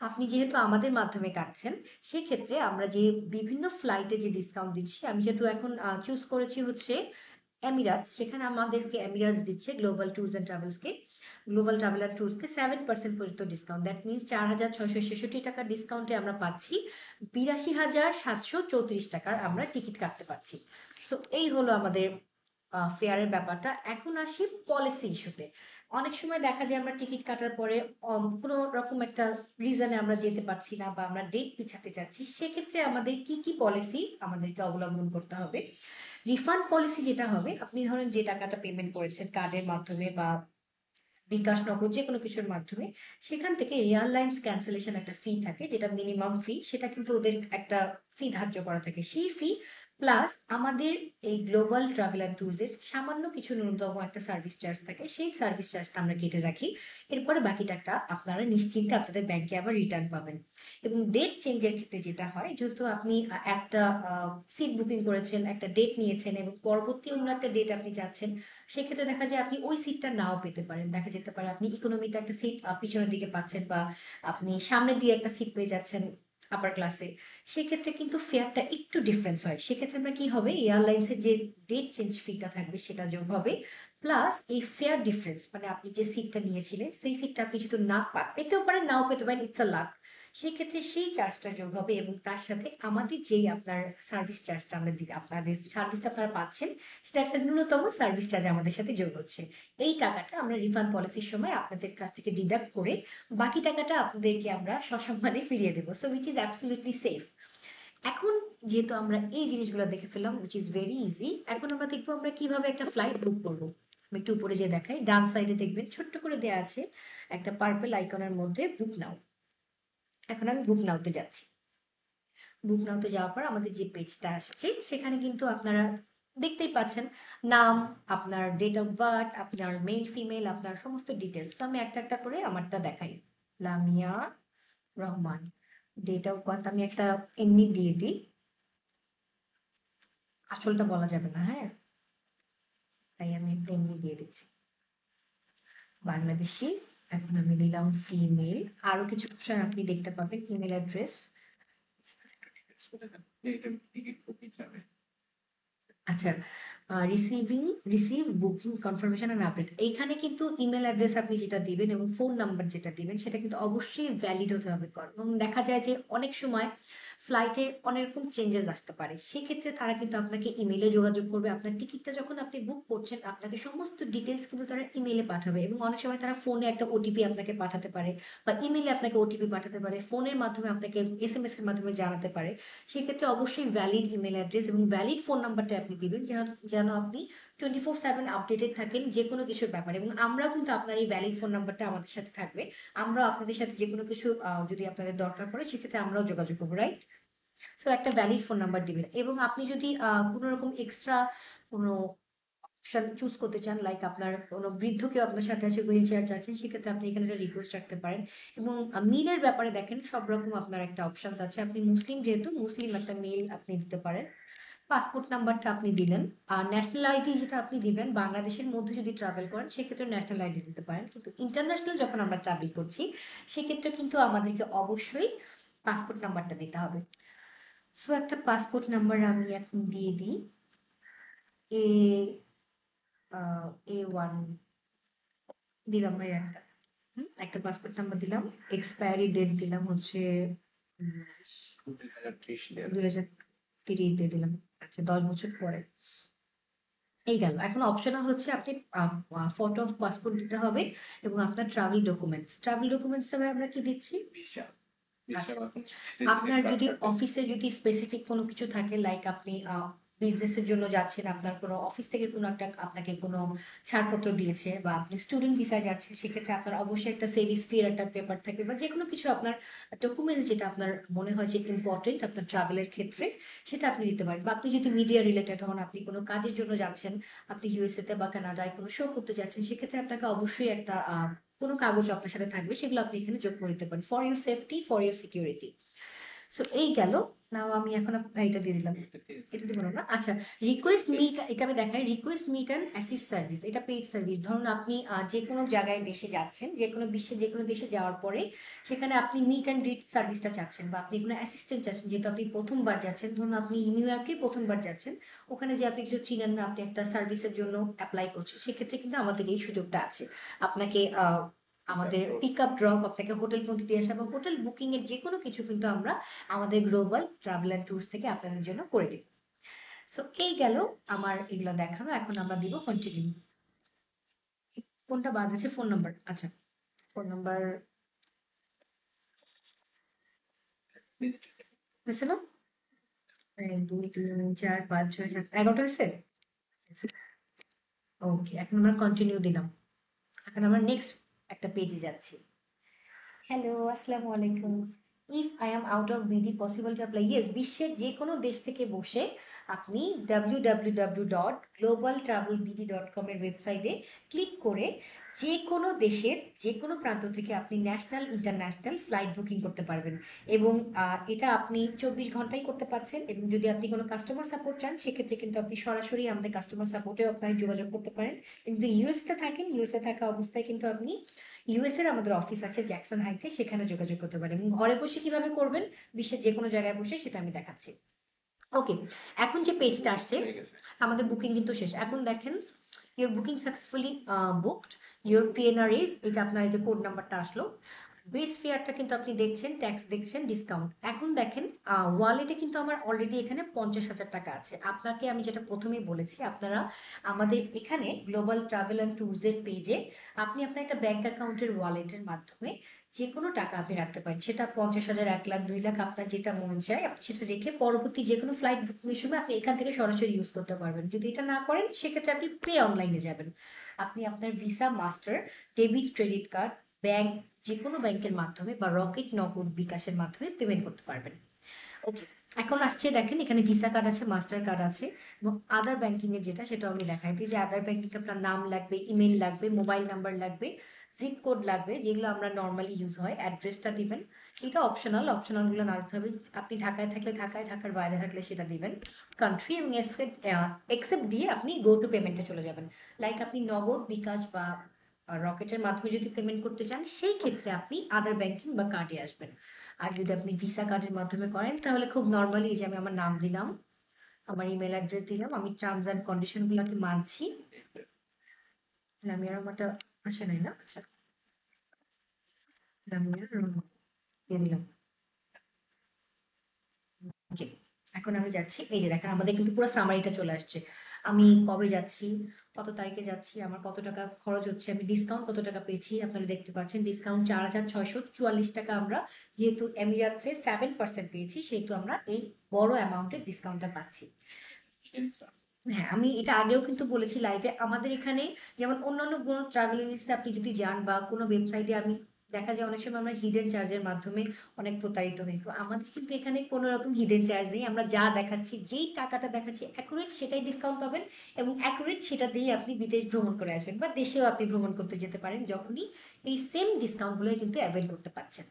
আপনি যেহেতু আমাদের মাধ্যমে কাটছেন সেক্ষেত্রে আমরা যে বিভিন্ন ফ্লাইটে যে ডিসকাউন্ট দিচ্ছি, আমি যেহেতু এখন চুজ করেছি হচ্ছে এমিরাটস, সেখানে আমাদেরকে এমিরাটস দিচ্ছে গ্লোবাল ট্রাভেলার ট্যুরসকে 7% পর্যন্ত ডিসকাউন্ট। দ্যাট মিনস 4,666 টাকার ডিসকাউন্টে আমরা পাচ্ছি 82,734 টাকার আমরা টিকিট কাটতে পারছি। সো এই হলো আমাদের ফেয়ারের ব্যাপারটা। এখন আসি পলিসি ইস্যুতে। অনেক সময় দেখা যায় আমরা টিকিট কাটার পরে কোনো রকম একটা রিজনে আমরা যেতে পারছি না বা আমরা ডেট পিছাতে চাচ্ছি, সেক্ষেত্রে আমাদের কি কি পলিসি আমাদেরকে অবলম্বন করতে হবে। রিফান্ড পলিসি যেটা হবে, আপনি ধরেন যে টাকাটা পেমেন্ট করেছেন কার্ডের মাধ্যমে বা বিকাশ নগদ যে কোনো কিছুর মাধ্যমে, সেখান থেকে এয়ারলাইন্স ক্যান্সেলেশন একটা ফি থাকে যেটা মিনিমাম ফি, সেটা কিন্তু ওদের একটা ফি ধার্য করা থাকে। সেই ফি প্লাস আমাদের এই গ্লোবাল ট্রাভেল অ্যান্ড ট্যুরসের সামান্য কিছু ন্যূনতম একটা সার্ভিস চার্জ থাকে, সেই সার্ভিস চার্জটা আমরা কেটে রাখি। এরপরে বাকি টাকা আপনারা নিশ্চিন্তে আপনাদের ব্যাংকে আবার রিটার্ন পাবেন। এবং ডেট চেঞ্জের ক্ষেত্রে যেটা হয়, যেহেতু আপনি একটা সিট বুকিং করেছেন, একটা ডেট নিয়েছেন এবং পরবর্তী অন্য একটা ডেট আপনি যাচ্ছেন, সেক্ষেত্রে দেখা যায় আপনি ওই সিটটা নাও পেতে পারেন। দেখা যেতে পারে আপনি ইকোনমিতে একটা সিট পিছনের দিকে পাচ্ছেন বা আপনি সামনের দিয়ে একটা সিট পেয়ে যাচ্ছেন আপার ক্লাসে। সেক্ষেত্রে কিন্তু ফেয়ারটা একটু ডিফারেন্স হয়। সেক্ষেত্রে আমরা কি হবে, এয়ারলাইন্সের যে ডেট চেঞ্জ ফিটা থাকবে সেটা যোগ হবে, প্লাস এই ফেয়ার ডিফারেন্স মানে আপনি যে সিটটা নিয়েছিলেন সেই সিটটা আপনি যেহেতু না পেতেও পারেন নাও পেতে পারেন, ইটস আ লাক, সেক্ষেত্রে সেই চার্জটা যোগ হবে এবং তার সাথে আমাদের যেই আপনার সার্ভিস চার্জটা আমরা দিই, আপনাদের সার্ভিসটা আপনারা পাচ্ছেন সেটা একটা ন্যূনতম সার্ভিস চার্জ আমাদের সাথে যোগ হচ্ছে। এই টাকাটা আমরা রিফান্ড পলিসির সময় আপনাদের কাছ থেকে ডিডাক্ট করে বাকি টাকাটা আপনাদেরকে আমরা সসম্মানে ফিরিয়ে দেবো। So which is absolutely safe. এখন যেহেতু আমরা এই জিনিসগুলো দেখে ফেললাম, উইচ ইজ ভেরি ইজি, এখন আমরা দেখবো আমরা কিভাবে একটা ফ্লাইট বুক করবো। আমি একটু উপরে যে দেখাই, ডান সাইডে দেখবেন ছোট্ট করে দেওয়া আছে একটা পার্পল আইকনের মধ্যে বুক নাও। এখন আমি বুক নাওতে যাচ্ছি। বুক নাওতে যাওয়ার পর আমাদের যে পেজটা আসছে সেখানে কিন্তু আপনারা দেখতেই পাচ্ছেন নাম, আপনার ডেট অফ বার্থ, আপনার মেল ফিমেল, আপনার সমস্ত ডিটেলস। তো আমি একটা একটা করে আমারটা দেখাই। Lamia Rahman, date of birth আমি একটা এমনি দিয়ে দিই, আসলটা বলা যাবে না, হ্যাঁ, তাই আমি একটা এমনি দিয়ে দিচ্ছি, বাংলাদেশি। এখন আমি দিলাম ফিমেল, আরো কিছু অপশন আপনি দেখতে পাবেন, ইমেল অ্যাড্রেস। টিকিট বুকিং যাবে। আচ্ছা, receive booking confirmation and update, এইখানে কিন্তু ইমেল অ্যাড্রেস আপনি যেটা দিবেন এবং ফোন নাম্বার যেটা দিবেন সেটা কিন্তু অবশ্যই ভ্যালিড হতে হবে। এবং দেখা যায় যে অনেক সময় ফ্লাইটের অনেক রকম চেঞ্জেস আসতে পারে, সেক্ষেত্রে তারা কিন্তু আপনাকে ইমেলে যোগাযোগ করবে। আপনার টিকিটটা যখন আপনি বুক করছেন আপনাকে সমস্ত ডিটেলস কিন্তু তারা ইমেলে পাঠাবে এবং অনেক সময় তারা ফোনে একটা ওটিপি আপনাকে পাঠাতে পারে বা ইমেলে আপনাকে ওটিপি পাঠাতে পারে, ফোনের মাধ্যমে আপনাকে এসএমএস এর মাধ্যমে জানাতে পারে। সেক্ষেত্রে অবশ্যই ভ্যালিড ইমেল অ্যাড্রেস এবং ভ্যালিড ফোন নাম্বারটা আপনি দিবেন, যেন আপনি 24/7 আপডেটেড থাকেন যে কোনো কিছুর ব্যাপারে। এবং আমরাও কিন্তু আপনার এই ভ্যালিড ফোন নাম্বারটা আমাদের সাথে থাকবে, আমরা আপনাদের সাথে যে কোনো কিছু যদি আপনাদের দরকার পড়ে সেক্ষেত্রে আমরাও যোগাযোগ করবো, রাইট? সো একটা ভ্যালিড ফোন নাম্বার দিবেন এবং আপনি যদি কোনো রকম এক্সট্রা কোনো অপশন চুজ করতে চান, লাইক আপনার কোনো বৃদ্ধ কেউ আপনার সাথে আছে, হুইল চেয়ার চাচ্ছেন, সেক্ষেত্রে আপনি এখানে একটা রিকোয়েস্ট রাখতে পারেন। এবং মেলের ব্যাপারে দেখেন সব রকম আপনার একটা অপশন আছে। আপনি মুসলিম, যেহেতু মুসলিম একটা মেল আপনি দিতে পারেন। পাসপোর্ট নাম্বারটা আপনি দিলেন। আর ন্যাশনাল আইডি যেটা আপনি দিবেন, বাংলাদেশের মধ্যে যদি ট্রাভেল করেন সেক্ষেত্রে ন্যাশনাল আইডি দিতে পারেন, কিন্তু ইন্টারন্যাশনাল যখন আমরা ট্রাভেল করছি সেক্ষেত্রে কিন্তু আমাদেরকে অবশ্যই পাসপোর্ট নাম্বারটা দিতে হবে। সো একটা পাসপোর্ট নাম্বার আমি এখন দিয়ে দিই। এ A1 দিলাম ভাই একটা। একটা পাসপোর্ট নাম্বার দিলাম। এক্সপায়ারি ডেট দিলাম হচ্ছে 2030 দিয়ে 2030 দিয়ে দিলাম। আচ্ছা, 10 বছর পরে। এই গেল। এখন অপশনাল হচ্ছে আপনি ফটো অফ পাসপোর্ট দিতে হবে এবং আপনার ট্রাভেল ডকুমেন্টস। ট্রাভেল ডকুমেন্টসটা ভাই আমরা কি দিচ্ছি? ভিসা ভিসা আচ্ছা, বা কোনো স্পেসিফিক আপনার যদি পারপাসে অফিসে যদি স্পেসিফিক কোনো কিছু থাকে, লাইক আপনি বিজনেসের জন্য যাচ্ছেন, আপনার কোনো অফিস থেকে কোনো একটা আপনাকে কোনো ছাড়পত্র দিয়েছে, বা আপনি স্টুডেন্ট ভিসায় যাচ্ছেন, সেক্ষেত্রে আপনার অবশ্যই একটা সেভিস ফির একটা পেপার থাকবে, বা যে কোনো কিছু আপনার ডকুমেন্টস যেটা আপনার মনে হয় যে ইম্পর্টেন্ট আপনার ট্রাভেলের ক্ষেত্রে, সেটা আপনি দিতে পারেন। বা আপনি যদি মিডিয়া রিলেটেড হন, আপনি কোনো কাজের জন্য যাচ্ছেন, আপনি ইউএসএ তে বা কানাডায় কোনো শো করতে যাচ্ছেন, সেক্ষেত্রে আপনাকে অবশ্যই একটা কোনো কাগজ আপনার সাথে থাকবে, সেগুলো আপনি এখানে যোগ করে দিতে পারেন, for your safety, for your security. So এই গেল। নাও আমি এখন এটা দিয়ে দিলাম। এটা দিয়ে এটা দিব না? আচ্ছা, রিকোয়েস্ট মিট, এটা আমি দেখাই। Request meet and assist service, এটা পেইড সার্ভিস। ধরুন আপনি যে কোনো জায়গায় দেশে যাচ্ছেন, যে কোনো বিশ্বের যে কোনো দেশে যাওয়ার পরে সেখানে আপনি মিট অ্যান্ড গ্রিট সার্ভিসটা চাচ্ছেন, বা আপনি কোনো অ্যাসিস্ট্যান্ট চাচ্ছেন, যেহেতু আপনি প্রথমবার যাচ্ছেন। ধরুন আপনি নিউ ইয়র্কে প্রথমবার যাচ্ছেন, ওখানে যে আপনি কিছু চিনেন না, আপনি একটা সার্ভিসের জন্য অ্যাপ্লাই করছেন, সেক্ষেত্রে কিন্তু আমাদের এই সুযোগটা আছে। আপনাকে আমাদের পিক আপ ড্রপ, আপনাকে হোটেল পর্যন্ত দিয়ে আসা, বা হোটেল বুকিং এর যে কোনো কিছু কিন্তু আমরা আমাদের গ্লোবাল ট্রাভেল অ্যান্ড ট্যুরস থেকে আপনাদের জন্য করে দিই। সো এই গেল আমার এগুলো দেখানো। এখন আমরা দিব কন্টিনিউ। কোনটা বাদ আছে? Phone number. আচ্ছা, ফোন নাম্বার হয়েছে না? 1 2 3 4 5 6 7 11টা হয়েছে। ওকে, এখন আমরা কন্টিনিউ দিলাম। এখন আমরা নেক্সট একটা পেজে যাচ্ছি। হ্যালো, আসসালামু আলাইকুম। If I am out of BD possible to apply? Yes, বিশ্বের যে কোনো দেশ থেকে বসে আপনি www.globaltravelbd.com এর ওয়েবসাইটে ক্লিক করে যে কোনো দেশের যে কোনো প্রান্ত থেকে আপনি ন্যাশনাল ইন্টারন্যাশনাল ফ্লাইট বুকিং করতে পারবেন। এবং এটা আপনি 24 ঘন্টাই করতে পারছেন। এবং যদি আপনি কোনো কাস্টমার সাপোর্ট চান, সেক্ষেত্রে কিন্তু আপনি সরাসরি আমাদের কাস্টমার সাপোর্টেও আপনার যোগাযোগ করতে পারেন। কিন্তু ইউএসএ থাকেন, ইউএসএ থাকা অবস্থায় কিন্তু আপনি ইউএস এর আমাদের অফিস আছে জ্যাকসন হাইটে, সেখানে যোগাযোগ করতে পারেন। এবং ঘরে বসে কিভাবে করবেন, বিশ্বের যে কোনো জায়গায় বসে, সেটা আমি দেখাচ্ছি। ওকে, এখন যে পেজটা আসছে, হয়ে গেছে। আমাদের বুকিং কিন্তু শেষ। এখন দেখেন, your booking successfully booked, your PNR is, এটা আপনার এই যে কোড নাম্বারটা আসলো। বেস ফেয়ারটা কিন্তু আপনি দেখছেন, ট্যাক্স দেখছেন, ডিসকাউন্ট। এখন দেখেন ওয়ালেটে কিন্তু আমার অলরেডি এখানে 50,000 টাকা আছে। আপনাকে আমি যেটা প্রথমেই বলেছি, আপনারা আমাদের এখানে গ্লোবাল ট্রাভেল অ্যান্ড ট্যুরসের পেজে আপনি আপনার একটা ব্যাংক অ্যাকাউন্টের ওয়ালেটের মাধ্যমে যে কোনো টাকা আপনি রাখতে পারেন। সেটা 50,000, 1 লাখ, 2 লাখ, আপনার যেটা মন চায় আপনি সেটা রেখে পরবর্তী যে কোনো ফ্লাইট বুকিংয়ের সময় আপনি এখান থেকে সরাসরি ইউজ করতে পারবেন। যদি এটা না করেন, সেক্ষেত্রে আপনি পে অনলাইনে যাবেন। আপনি আপনার visa, master, debit, credit card, bank, যে কোনো ব্যাংকের মাধ্যমে বা রকেট, নগদ, বিকাশের মাধ্যমে পেমেন্ট করতে পারবেন। ওকে, এখন আসছে দেখেন, এখানে ভিসা কার্ড আছে, মাস্টার কার্ড আছে, এবং আদার ব্যাংকিং এর যেটা, সেটাও আমি দেখাই দিই। যে আদার ব্যাংকিং আপনার নাম লাগবে, ইমেল লাগবে, মোবাইল নাম্বার লাগবে, জিপ কোড লাগবে, যেগুলো আমরা নর্মালি ইউজ হয়, অ্যাড্রেসটা দিবেন। এটা অপশনাল, অপশনালগুলো না দিতে হবে। আপনি ঢাকায় থাকলে ঢাকায়, ঢাকার বাইরে থাকলে সেটা দিবেন। কান্ট্রি এবং এক্সেপ্ট দিয়ে আপনি গো টু পেমেন্টে চলে যাবেন। লাইক আপনি নগদ, বিকাশ বা রকেটের মাধ্যমে যদি পেমেন্ট করতে চান, সেই ক্ষেত্রে আপনি আদার ব্যাংকিং বা কার্ডে আসবেন। আর যদি আপনি ভিসা কার্ডের মাধ্যমে করেন, তাহলে খুব নর্মালি যে আমি আমার নাম দিলাম, আমার ইমেল অ্যাড্রেস দিলাম, আমি টার্মস অ্যান্ড কন্ডিশন গুলোকে মানছি। লামিয়া রহমানটা আসে নাই না? আচ্ছা, লামিয়া রহমান দিয়ে দিলাম। ওকে, এখন আমি যাচ্ছি। এই যে দেখেন, আমাদের কিন্তু পুরো সামারিটা চলে আসছে। আমি কবে যাচ্ছি, কত তারিখে যাচ্ছি, আমার কত টাকা খরচ হচ্ছে, আমি ডিসকাউন্ট কত টাকা পেয়েছি আপনারা দেখতে পাচ্ছেন। ডিসকাউন্ট 4,644 টাকা। আমরা যেহেতু এমিরাটসে 7% পেয়েছি, সেহেতু আমরা এই বড় অ্যামাউন্টের ডিসকাউন্টটা পাচ্ছি। হ্যাঁ, আমি এটা আগেও কিন্তু বলেছি লাইভে। আমাদের এখানে যেমন অন্যান্য কোনো ট্রাভেল এজেন্সিতে আপনি যদি যান, বা কোনো ওয়েবসাইটে আমি দেখা যায় অনেক সময় আমরা হিডেন চার্জের মাধ্যমে অনেক প্রতারিত হই। তো আমাদের কিন্তু এখানে কোনো রকম হিডেন চার্জ নেই। আমরা যা দেখাচ্ছি, যেই টাকাটা দেখাচ্ছি অ্যাকুরেট সেটাই ডিসকাউন্ট পাবেন এবং অ্যাকুরেট সেটা দিয়ে আপনি বিদেশ ভ্রমণ করে আসবেন বা দেশেও আপনি ভ্রমণ করতে যেতে পারেন যখনই এই সেম ডিসকাউন্টগুলোই কিন্তু অ্যাভেল করতে পারছেন।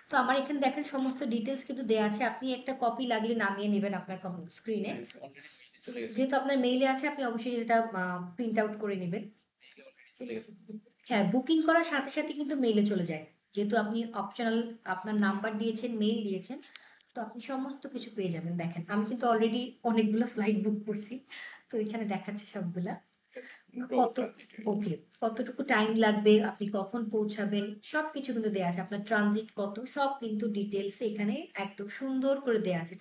তো আমার এখানে দেখেন সমস্ত ডিটেলস কিন্তু দেওয়া আছে। আপনি একটা কপি লাগলে নামিয়ে নেবেন আপনার স্ক্রিনে। অলরেডি চলে গেছে। যেহেতু আপনার মেইলে আছে আপনি অবশ্যই যেটা প্রিন্ট আউট করে নেবেন। মেইলে অলরেডি চলে গেছে। হ্যাঁ, বুকিং করার সাথে সাথে কিন্তু মেইলে চলে যায়। যেহেতু আপনি অপশনাল আপনার নাম্বার দিয়েছেন, মেইল দিয়েছেন, তো আপনি সমস্ত কিছু পেয়ে যাবেন। দেখেন আমি কিন্তু অলরেডি অনেকগুলো ফ্লাইট বুক করছি, তো এখানে দেখাচ্ছে সবগুলা কত। ওকে, কতটুকু টাইম লাগবে, আপনি কখন পৌঁছাবেন, সবকিছু কিন্তু দেওয়া আছে। আপনার ট্রানজিট কত, সব কিন্তু ডিটেলস এখানে একদম সুন্দর করে দেওয়া আছে।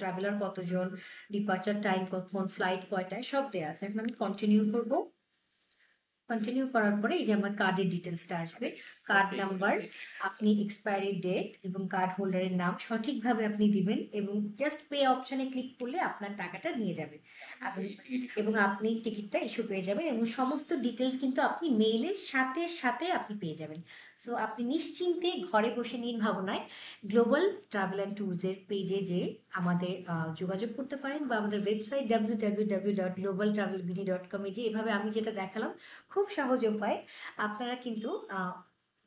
ট্রাভেলার কতজন, ডিপার্চার টাইম কখন, ফ্লাইট কয়টায়, সব দেওয়া আছে। এখন আমি কন্টিনিউ করব। কন্টিনিউ করার পরে এই যে আমার কার্ডের ডিটেলসটা আসবে, কার্ড নাম্বার, আপনি এক্সপায়ারি ডেট এবং কার্ড হোল্ডারের নাম সঠিকভাবে আপনি দিবেন এবং জাস্ট পে অপশনে ক্লিক করলে আপনার টাকাটা নিয়ে যাবে এবং আপনি টিকিটটা ইস্যু পেয়ে যাবেন এবং সমস্ত ডিটেলস কিন্তু আপনি মেইলের সাথে সাথে আপনি পেয়ে যাবেন। সো আপনি নিশ্চিন্তে ঘরে বসে নির্ভাবনায় গ্লোবাল ট্রাভেল অ্যান্ড ট্যুরসের পেজে যে আমাদের যোগাযোগ করতে পারেন বা আমাদের ওয়েবসাইট www.globaltravelbd.com এ যে এভাবে আমি যেটা দেখালাম খুব সহজ উপায় আপনারা কিন্তু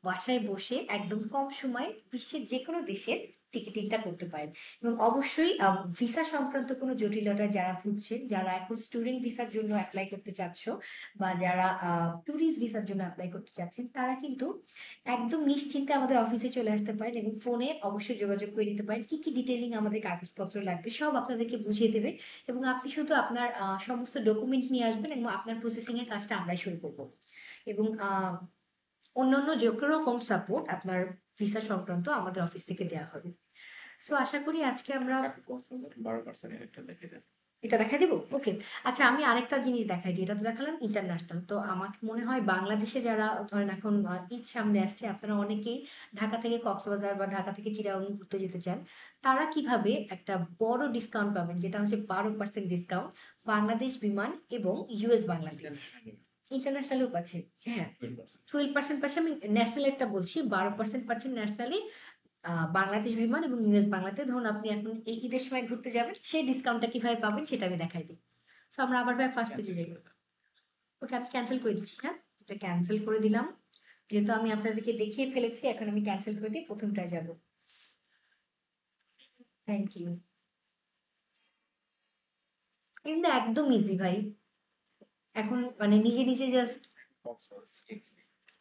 বাসায় বসে একদম কম সময়ে বিশ্বের যে কোনো দেশের টিকিটিংটা করতে পারেন। এবং অবশ্যই ভিসা সংক্রান্ত কোনো জটিলতায় যারা ভুগছেন, যারা এখন স্টুডেন্ট ভিসার জন্য অ্যাপ্লাই করতে চাচ্ছ বা যারা ট্যুরিস্ট ভিসার জন্য অ্যাপ্লাই করতে চাচ্ছেন, তারা কিন্তু একদম নিশ্চিন্তে আমাদের অফিসে চলে আসতে পারেন এবং ফোনে অবশ্যই যোগাযোগ করে নিতে পারেন। কি কি ডিটেইলিং আমাদের কাগজপত্র লাগবে সব আপনাদেরকে বুঝিয়ে দেবে এবং আপনি শুধু আপনার সমস্ত ডকুমেন্ট নিয়ে আসবেন এবং আপনার প্রসেসিং এর কাজটা আমরাই শুরু করব। এবং অন্যান্য যে কোনো রকম সাপোর্ট আপনার ভিসা সংক্রান্ত আমাদের অফিস থেকে দেওয়া হবে। সো আশা করি আজকে আমরা 12% এর একটা দেখে দেন। এটা দেখাই দেবো। ওকে, আচ্ছা আমি আরেকটা জিনিস দেখাই দিই। এটা তো দেখালাম ইন্টারন্যাশনাল। তো আমার মনে হয় বাংলাদেশে যারা ধরেন এখন ঈদ সামনে আসছে, আপনারা অনেকেই ঢাকা থেকে কক্সবাজার বা ঢাকা থেকে চিটাগাং ঘুরতে যেতে চান। তারা কিভাবে একটা বড় ডিসকাউন্ট পাবেন, যেটা হচ্ছে 12% ডিসকাউন্ট বাংলাদেশ বিমান এবং ইউএস বাংলাদেশ। ইন্টারন্যাশনালেও পাচ্ছে, হ্যাঁ 12% পাচ্ছে। আমি ন্যাশনালেরটা বলছি, 12% পাচ্ছেন ন্যাশনালি বাংলাদেশ বিমান এবং ইউএস বাংলাতে। ধরুন আপনি এখন এই ঈদের সময় ঘুরতে যাবেন, সেই ডিসকাউন্টটা কিভাবে পাবেন সেটা আমি দেখাই দিই। সো আমরা আবার ভাই ফার্স্ট পেজে যাই। ওকে, আমি ক্যান্সেল করে দিচ্ছি। হ্যাঁ, এটা ক্যান্সেল করে দিলাম। যেহেতু আমি আপনাদেরকে দেখিয়ে ফেলেছি, এখন আমি ক্যান্সেল করে দিই, প্রথমটায় যাব। Thank you. কিন্তু একদম ইজি ভাই, এখন মানে নিজে নিজে জাস্ট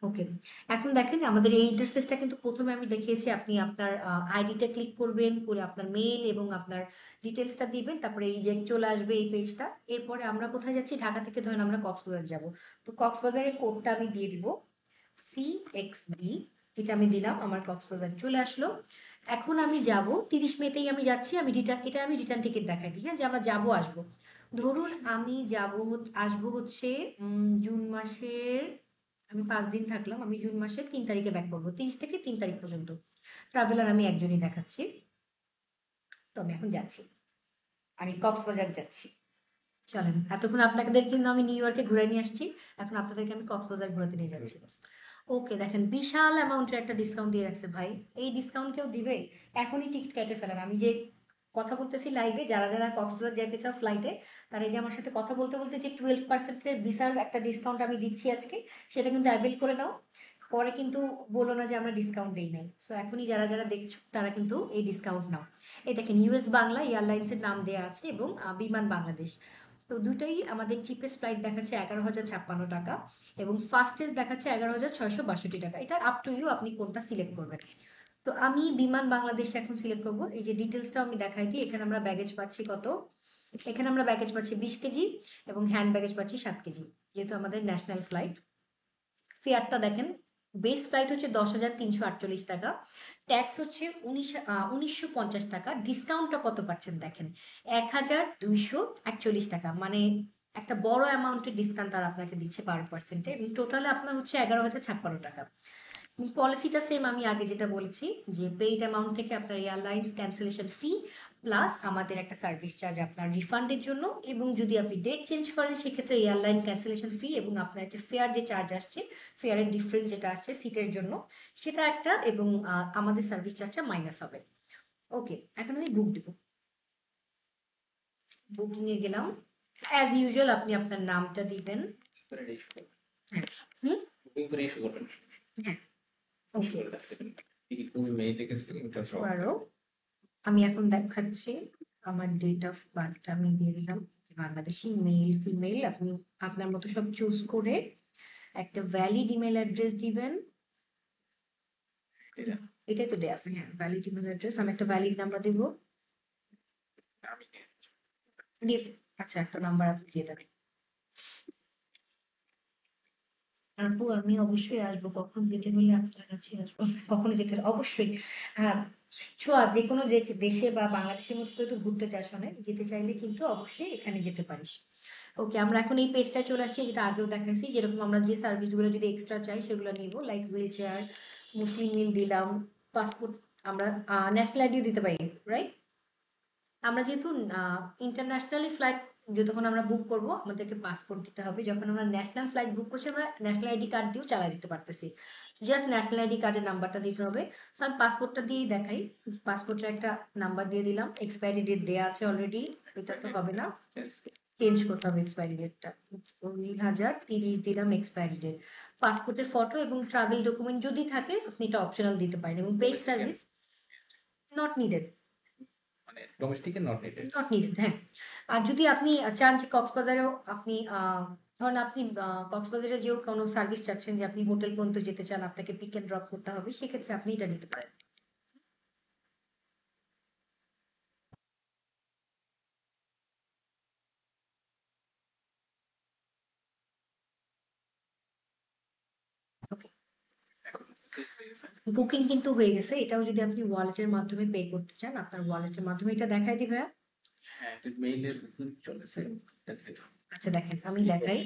ওকে। এখন দেখেন আমাদের এই ইন্টারফেসটা কিন্তু প্রথমে আমি দেখিয়েছি। আপনি আপনার আইডিটা ক্লিক করবেন, করে আপনার মেল এবং আপনার ডিটেলসটা দিবেন, তারপরে এই যে চলে আসবে এই পেজটা। এরপরে আমরা কোথায় যাচ্ছি, ঢাকা থেকে ধরেন আমরা কক্সবাজার যাব। তো কক্সবাজারের কোডটা আমি দিয়ে দিব CXB, এটা আমি দিলাম, আমার কক্সবাজার চলে আসলো। এখন আমি যাব 30 মেতেই আমি যাচ্ছি। আমি রিটার্ন, এটা আমি রিটার্ন টিকিট দেখাই দিই, হ্যাঁ, যে আমরা যাবো আসবো। ধরুন আমি যাব আসবো হচ্ছে জুন মাসের, আমি 5 দিন থাকলাম, আমি জুন মাসের 3 তারিখে ব্যাক করবো, 30 থেকে 3 তারিখ পর্যন্ত। ট্রাভেলার আমি একজনই দেখাচ্ছি। তো আমি এখন যাচ্ছি, আমি কক্সবাজার যাচ্ছি। চলেন, এতক্ষণ আপনাদের কিন্তু আমি নিউ ইয়র্কে ঘুরে নিয়ে আসছি, এখন আপনাদেরকে আমি কক্সবাজার ঘুরাতে নিয়ে যাচ্ছি। ওকে, দেখেন বিশাল অ্যামাউন্টের একটা ডিসকাউন্ট দিয়ে রাখছে ভাই। এই ডিসকাউন্ট কেউ দিবে? এখনই টিকিট কেটে ফেলেন। আমি যে কথা বলতেছি লাইভে, যারা যারা কক্সবাজার যেতে চাও ফ্লাইটে, তারা এই যে আমার সাথে কথা বলতে বলতে যে 12%-এর বিশাল একটা ডিসকাউন্ট আমি দিচ্ছি আজকে, সেটা কিন্তু অ্যাভেল করে নাও। পরে কিন্তু বলো না যে আমরা ডিসকাউন্ট দেই নাই। সো এখনই যারা যারা দেখছো তারা কিন্তু এই ডিসকাউন্ট নাও। এই দেখেন ইউএস বাংলা এয়ারলাইন্সের নাম দেওয়া আছে এবং বিমান বাংলাদেশ। তো দুটাই আমাদের চিপেস্ট ফ্লাইট দেখাচ্ছে 11,056 টাকা এবং ফাস্টেস্ট দেখাচ্ছে 11,662 টাকা। এটা আপ টু ইউ, আপনি কোনটা সিলেক্ট করবেন। তো আমি বিমান বাংলাদেশ এখন সিলেক্ট করব। এই যে ডিটেলসটা আমি দেখাই দিই। এখানে আমরা ব্যাগেজ পাচ্ছি কত, এখানে আমরা ব্যাগেজ পাচ্ছি 20 কেজি এবং হ্যান্ড ব্যাগেজ পাচ্ছি 7 কেজি, যেহেতু আমাদের ন্যাশনাল ফ্লাইট। ফেয়ারটা দেখেন, বেস ফ্লাইট হচ্ছে 10,348 টাকা, ট্যাক্স হচ্ছে 1950 টাকা। ডিসকাউন্টটা কত পাচ্ছেন দেখেন, 1,241 টাকা, মানে একটা বড় অ্যামাউন্টের ডিসকাউন্ট তারা আপনাকে দিচ্ছে 12%-এ এবং টোটালে আপনার হচ্ছে 11,056 টাকা। পলিসিটা সেম আমি আগে যেটা বলেছি যে পেইড অ্যামাউন্ট থেকে আপনার এয়ারলাইন্স ক্যান্সেলেশন ফি প্লাস আমাদের একটা সার্ভিস চার্জ আপনার রিফান্ডের জন্য, এবং যদি আপনি ডেট চেঞ্জ করেন সেক্ষেত্রে এয়ারলাইন ক্যান্সেলেশন ফি এবং আপনার একটা ফেয়ার যে চার্জ আসছে, ফেয়ারের ডিফারেন্স যেটা আসছে সিটের জন্য সেটা একটা, এবং আমাদের সার্ভিস চার্জটা মাইনাস হবে। ওকে, এখন আমি বুক দেবো। বুকিংয়ে গেলাম, অ্যাজ ইউজুয়াল আপনি আপনার নামটা দিবেন। করে ইস্যু করবেন, হ্যাঁ। হুম। বুকিং করে ইস্যু করবেন, হ্যাঁ। ইস্যু ওকে, করে দেখবেন টিকিট কোন মেইলে গেছে ওটা সব আবারও আমি এখন দেখাচ্ছি আমার ডেট অফ বার্থটা আমি দিয়ে দিলাম বাংলাদেশি, মেল ফিমেল, আপনি আপনার মতো সব চুজ করে একটা ভ্যালিড ইমেল অ্যাড্রেস দিবেন। এটা এটাই তো দেয়া আছে, হ্যাঁ ভ্যালিড ইমেল অ্যাড্রেস। আমি একটা ভ্যালিড নাম্বার দিব। আমি দিয়ে আচ্ছা, একটা নাম্বার আপনি দিয়ে দেবেন। আপু আমি অবশ্যই আসবো, কখন যেতে হলে আপনার কাছে আসবো। কখনো যেতে হলে অবশ্যই। হ্যাঁ, ছোঁয়া যে কোনো দেশে বা বাংলাদেশের মধ্যে তো ঘুরতে যাস অনেক, যেতে চাইলে কিন্তু অবশ্যই এখানে যেতে পারিস। ওকে, আমরা এখন এই পেজটায় চলে আসছি যেটা আগেও দেখাইছি, যেরকম আমরা যে সার্ভিসগুলো যদি এক্সট্রা চাই সেগুলো নিব, লাইক হুইল চেয়ার, মুসলিম মিল দিলাম, পাসপোর্ট, আমরা ন্যাশনাল আইডিও দিতে পারি, রাইট? আমরা যেহেতু ইন্টারন্যাশনালি ফ্লাইট যতক্ষণ আমরা বুক করব আমাদেরকে পাসপোর্ট দিতে হবে, যখন আমরা ন্যাশনাল ফ্লাইট বুক করছি আমরা ন্যাশনাল আইডি কার্ড দিয়েও চালাই দিতে পারতেছি, জাস্ট ন্যাশনাল আইডি কার্ডের নাম্বারটা দিতে হবে। তো আমি পাসপোর্টটা দিয়েই দেখাই, পাসপোর্টের একটা নাম্বার দিয়ে দিলাম, এক্সপায়ারি ডেট দেওয়া আছে অলরেডি, এটা তো হবে না, চেঞ্জ করতে হবে এক্সপায়ারি ডেটটা, 2030 দিলাম এক্সপায়ারি ডেট। পাসপোর্টের ফটো এবং ট্রাভেল ডকুমেন্ট যদি থাকে আপনি এটা অপশনাল দিতে পারেন, এবং পেইড সার্ভিস নট নিডেড। মানে ডোমেস্টিকে নট নিডেড। নট নিডেড, হ্যাঁ। আর যদি আপনি চান যে কক্সবাজারেও আপনি ধরেন আপনি কক্সবাজারে যেও কোনো সার্ভিস চাচ্ছেন যে আপনি হোটেল পর্যন্ত যেতে চান, আপনাকে পিক এন্ড ড্রপ করতে হবে, সেক্ষেত্রে আপনি এটা নিতে পারেন। ওকে, এখন বুকিং হয়ে গেছে। বুকিং কিন্তু হয়ে গেছে। এটাও যদি আপনি ওয়ালেটের মাধ্যমে পে করতে চান আপনার ওয়ালেটের মাধ্যমে এটা দেখাই দিবে। হ্যাঁ, মেইলের বুকিং চলেছে, দেখে দাও। আচ্ছা দেখেন আমি দেখাই,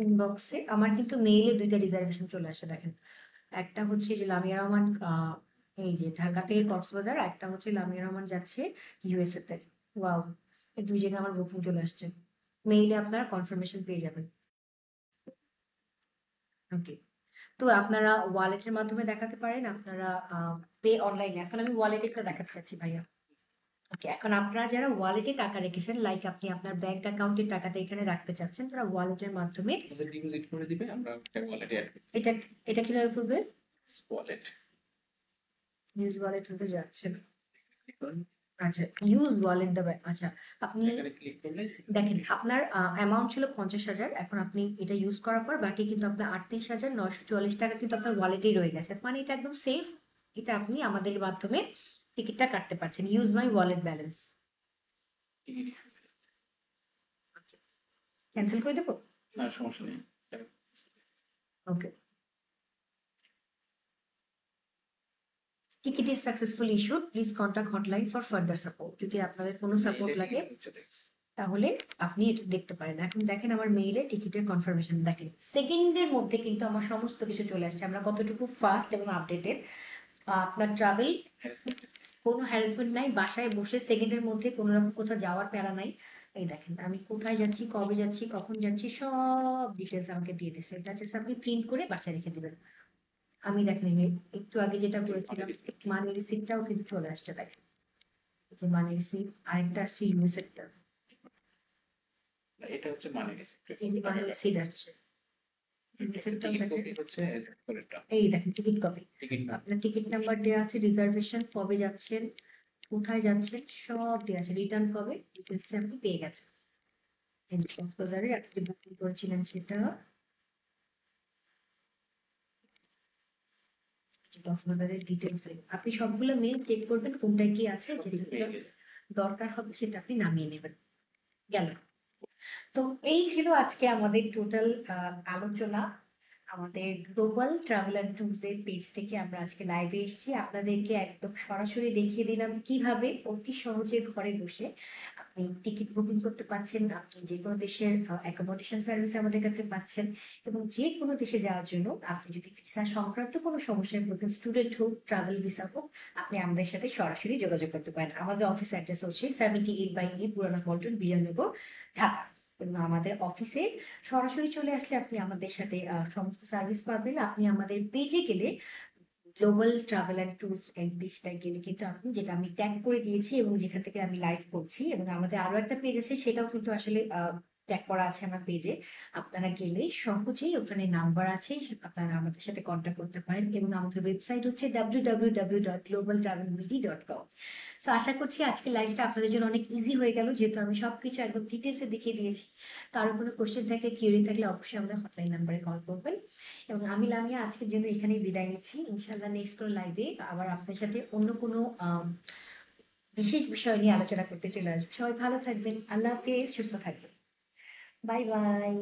ইনবক্সে আমার কিন্তু মেইলে দুইটা রিজার্ভেশন চলে আসছে দেখেন, একটা হচ্ছে যে লামিয়া রহমান এই যে ঢাকা থেকে কক্সবাজার, একটা হচ্ছে লামিয়া রহমান যাচ্ছে ইউএসএ তে। ওয়াও, এই দুই জায়গায় আমার বুকিং চলে আসছে, মেইলে আপনারা কনফার্মেশন পেয়ে যাবেন। ওকে, তো আপনারা ওয়ালেটের মাধ্যমে দেখাতে পারেন, আপনারা পে অনলাইনে, এখন আমি ওয়ালেটে একটা দেখাতে চাচ্ছি ভাইয়া। ওকে, এখন আপনারা যারা ওয়ালেটে টাকা রেখেছেন, লাইক আপনি আপনার ব্যাংক অ্যাকাউন্টের টাকাটা এখানে রাখতে চাচ্ছেন, তারা ওয়ালেটের মাধ্যমে আমাদের ডিপোজিট করে দিবে, আমরা একটা ওয়ালেটে অ্যাড করে এটা এটা কিভাবে করবে? ওয়ালেট ইউজ ওয়ালেট তো যাচ্ছে না। আচ্ছা, ইউজ ওয়ালেট দেবে, আচ্ছা আপনি এখানে ক্লিক করলে দেখেন আপনার অ্যামাউন্ট ছিল 50,000, এখন আপনি এটা ইউজ করার পর বাকি কিন্তু আপনার 38,944 টাকা কিন্তু আপনার ওয়ালেটেই রয়ে গেছে, মানে এটা একদম সেফ। এটা আপনি আমাদের মাধ্যমে টিকিটটা কাটতে পারছেন, use my wallet balance. Ticket issue হয়ে গেছে। ক্যান্সেল করে দেবো? না সমস্যা নেই। Okay, ticket is successfully issued, please contact hotline for further support. যদি আপনাদের কোনো সাপোর্ট লাগে তাহলে আপনি এটা দেখতে পারেন। এখন দেখেন আমার মেইলে টিকিটের কনফার্মেশন দেখেন, সেকেন্ডের মধ্যে কিন্তু আমার সমস্ত কিছু চলে আসছে, আমরা কতটুকু ফাস্ট এবং আপডেটেড। আপনার ট্রাভেল কোনো হ্যারাসমেন্ট নাই, বাসায় বসে সেকেন্ডের মধ্যে কোনো রকম কোথাও যাওয়ার প্যারা নাই। এই দেখেন আমি কোথায় যাচ্ছি, কবে যাচ্ছি, কখন যাচ্ছি, সব ডিটেলস আমাকে দিয়ে দিচ্ছে, এটা জাস্ট আপনি প্রিন্ট করে বাসায় রেখে দিবেন। আমি দেখেন এই যে একটু আগে যেটা করেছিলাম মানি রিসিপ্টটাও কিন্তু চলে আসছে দেখেন, যে মানি রিসিপ্ট, আরেকটা আসছে ইউএসএরটা, এটা হচ্ছে মানি রিসিপ্ট। এই যে মানি রিসিপ্ট আসছে, রিসিপ্টটাও টিকিট দেখেন। কপি হচ্ছে পরেরটা। এই দেখেন টিকিট কপি, টিকিট না, আপনার টিকিট নাম্বার দেওয়া আছে, রিজার্ভেশন, কবে যাচ্ছেন, কোথায় যাচ্ছেন, সব দেওয়া আছে, রিটার্ন কবে, ডিটেলস আপনি পেয়ে গেছেন। কক্সবাজারে আপনি যে বুকিং করেছিলেন সেটা, কক্সবাজারের ডিটেলস আপনি সবগুলো মেল চেক করবেন কোনটায় কি আছে, যেটা দরকার হবে সেটা আপনি নামিয়ে নেবেন। গেল। তো এই ছিল আজকে আমাদের টোটাল আলোচনা। আমাদের গ্লোবাল ট্রাভেল অ্যান্ড ট্যুরস এর পেজ থেকে আমরা আজকে লাইভে এসেছি। আপনাদেরকে একদম সরাসরি দেখিয়ে দিলাম কিভাবে অতি সহজে ঘরে বসে আপনি টিকিট বুকিং করতে পারছেন, আপনি যে কোনো দেশের অ্যাকোমোডেশন সার্ভিস আমাদের কাছে পাচ্ছেন, এবং যে কোনো দেশে যাওয়ার জন্য আপনি যদি ভিসা সংক্রান্ত কোনো সমস্যায় ভোগেন, স্টুডেন্ট হোক, ট্রাভেল ভিসা হোক, আপনি আমাদের সাথে সরাসরি যোগাযোগ করতে পারেন। আমাদের অফিস অ্যাড্রেস হচ্ছে 78/E পুরানা পল্টন, বিজয়নগর, ঢাকা। এবং আমাদের অফিসে সরাসরি চলে আসলে আপনি আমাদের সাথে সমস্ত সার্ভিস পাবেন। আপনি আমাদের পেজে গেলে গ্লোবাল ট্রাভেল অ্যান্ড ট্যুরস এই পেজটায় গেলে কিন্তু আপনি, যেটা আমি ট্যাগ করে দিয়েছি এবং যেখান থেকে আমি লাইভ করছি, এবং আমাদের আরো একটা পেজ আছে সেটাও কিন্তু আসলে ট্যাগ করা আছে আমার পেজে। আপনারা গেলে সহজেই ওখানে নাম্বার আছে, আপনারা আমাদের সাথে কন্ট্যাক্ট করতে পারেন। এবং আমাদের ওয়েবসাইট হচ্ছে www.globaltravelbd.com। সো আশা করছি আজকে লাইভটা আপনাদের জন্য অনেক ইজি হয়ে গেল, যেহেতু আমি সবকিছু একদম ডিটেলসে দেখিয়ে দিয়েছি। কারো কোনো কোশ্চেন থাকলে, কিউরি থাকলে অবশ্যই আমাদের হটলাইন নাম্বারে কল করবেন। এবং আমি লামিয়া আজকের জন্য এখানেই বিদায় নিচ্ছি। ইনশাল্লাহ নেক্সট কোনো লাইভে আবার আপনার সাথে অন্য কোনো বিশেষ বিষয় নিয়ে আলোচনা করতে চলে আসবো। সবাই ভালো থাকবেন, আল্লাহ হাফেজ, সুস্থ থাকবেন, বাই বাই।